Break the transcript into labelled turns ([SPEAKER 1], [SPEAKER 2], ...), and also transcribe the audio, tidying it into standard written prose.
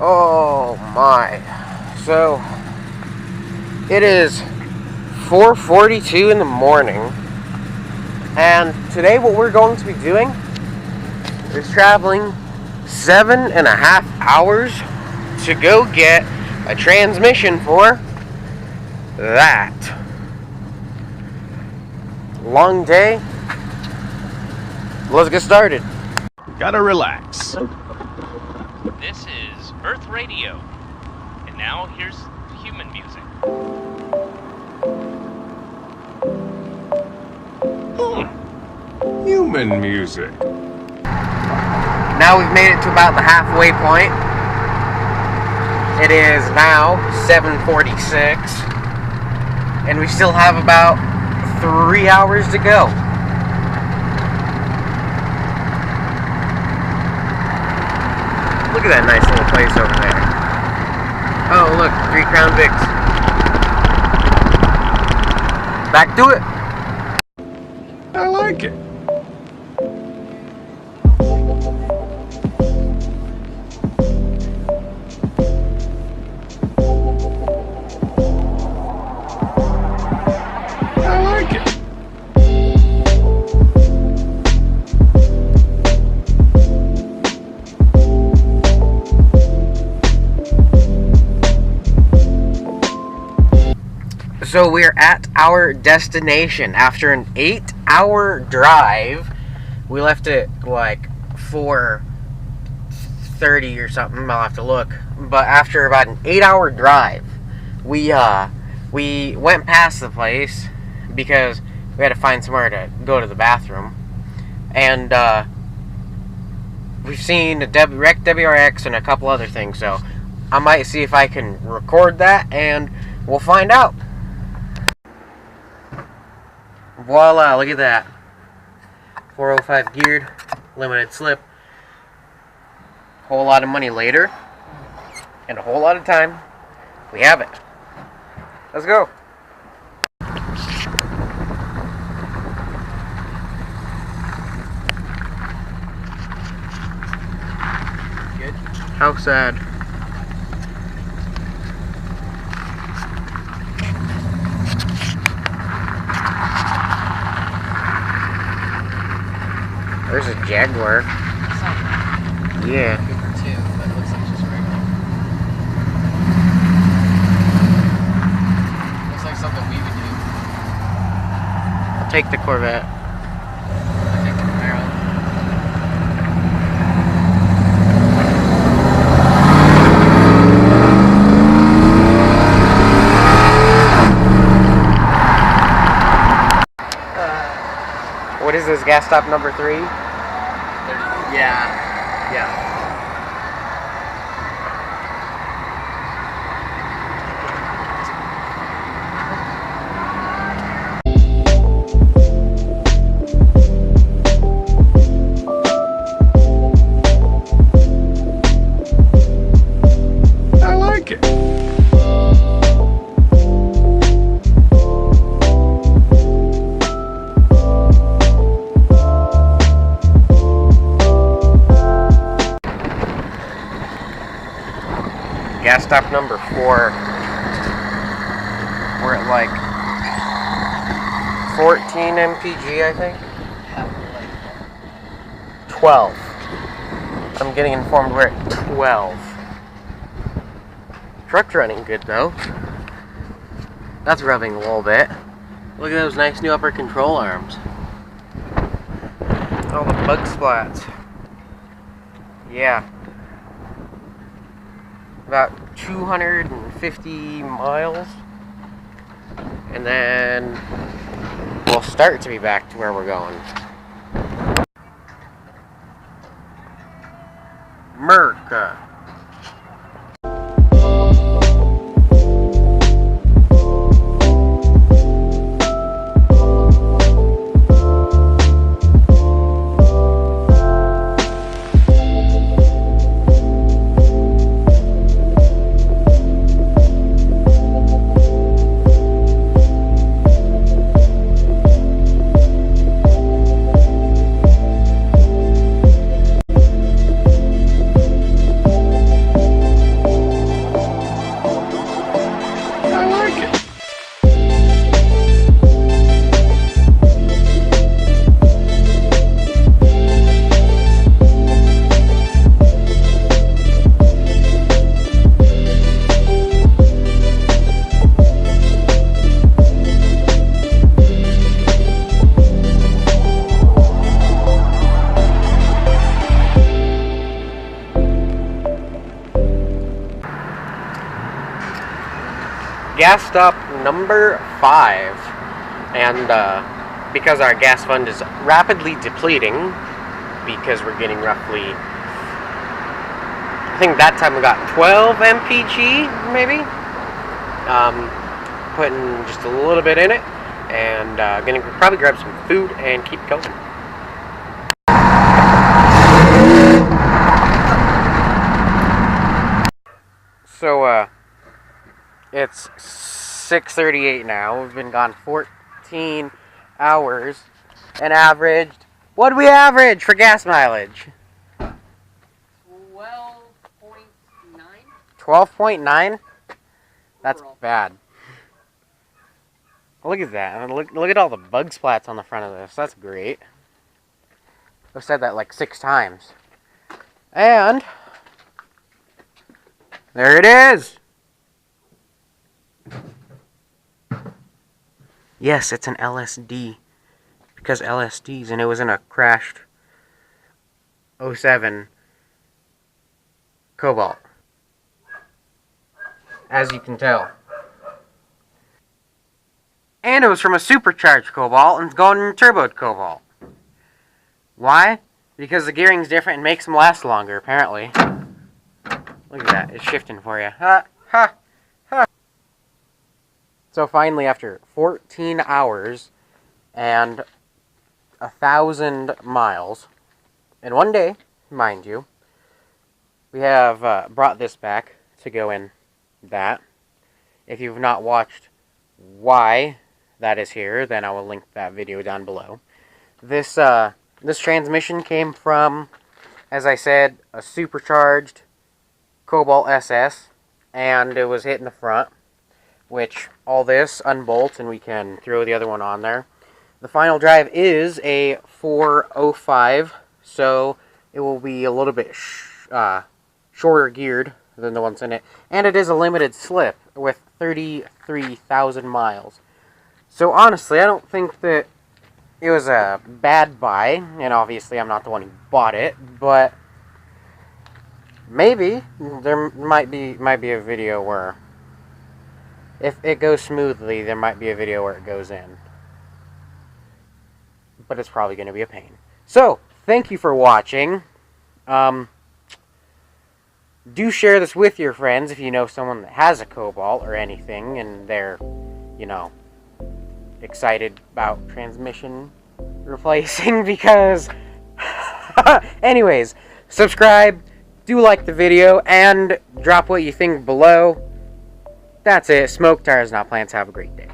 [SPEAKER 1] Oh my. So it is 4:42 in the morning, and today what we're going to be doing is traveling 7.5 hours to go get a transmission for that. Long day. Let's get started.
[SPEAKER 2] Gotta relax.
[SPEAKER 3] This is Earth Radio. And now here's human music.
[SPEAKER 2] Human music.
[SPEAKER 1] Now we've made it to about the halfway point. It is now 7:46, and we still have about 3 hours to go. Look at that nice little place over there. Oh, look, 3 Crown Vics. Back to it.
[SPEAKER 2] I like it. I like it.
[SPEAKER 1] So we're at our destination after an 8-hour drive. We left it like 4:30 or something. I'll have to look. But after about an 8-hour drive, we went past the place because we had to find somewhere to go to the bathroom. And we've seen a wrecked WRX and a couple other things. So I might see if I can record that, and we'll find out. Voila, look at that. 405 geared, limited slip. Whole lot of money later, and a whole lot of time. We have it. Let's go. Good. How sad. There's a Jaguar. Yeah.
[SPEAKER 4] Cooper too, but it looks like just regular. Looks like something we would do.
[SPEAKER 1] I'll take the Corvette.
[SPEAKER 4] I think the Camaro.
[SPEAKER 1] What is this, gas stop number 3?
[SPEAKER 4] Yeah.
[SPEAKER 2] I like it.
[SPEAKER 1] Gas stop number 4. We're at like 14 mpg, I think.
[SPEAKER 4] Yeah, like
[SPEAKER 1] 12. I'm getting informed we're at 12. Truck's running good though. That's rubbing a little bit. Look at those nice new upper control arms. All the bug splats. Yeah. About 250 miles. And then we'll start to be back to where we're going. Merca. gas stop number 5. And because our gas fund is rapidly depleting, because we're getting roughly, I think that time we got 12 mpg, maybe. Putting just a little bit in it, and gonna probably grab some food and keep going. So, it's 6:38 now. We've been gone 14 hours and averaged. What do we average for gas mileage?
[SPEAKER 4] 12.9?
[SPEAKER 1] 12.9? That's
[SPEAKER 4] Overall.
[SPEAKER 1] bad. Look at that. I mean, look at all the bug splats on the front of this. That's great. I've said that like 6 times. And there it is. Yes, it's an LSD. Because LSDs, and it was in a crashed 07 cobalt. As you can tell. And it was from a supercharged cobalt and it's going in turboed cobalt. Why? Because the gearing's different and makes them last longer, apparently. Look at that. It's shifting for you. Ha! Ha! Ha! So finally, after 14 hours and 1,000 miles in one day, mind you, we have brought this back to go in that. If you've not watched why that is here, then I will link that video down below. This transmission came from, as I said, a supercharged Cobalt SS, and it was hit in the front, which all this unbolts and we can throw the other one on there. The final drive is a 405, so it will be a little bit shorter geared than the ones in it, and it is a limited slip with 33,000 miles. So honestly, I don't think that it was a bad buy, and obviously I'm not the one who bought it, but maybe there might be a video where, if it goes smoothly, there might be a video where it goes in. But it's probably going to be a pain. So, thank you for watching. Do share this with your friends if you know someone that has a Cobalt or anything, and they're, you know, excited about transmission replacing, because anyways, subscribe, do like the video, and drop what you think below. That's it. Smoke tires, not plants. Have a great day.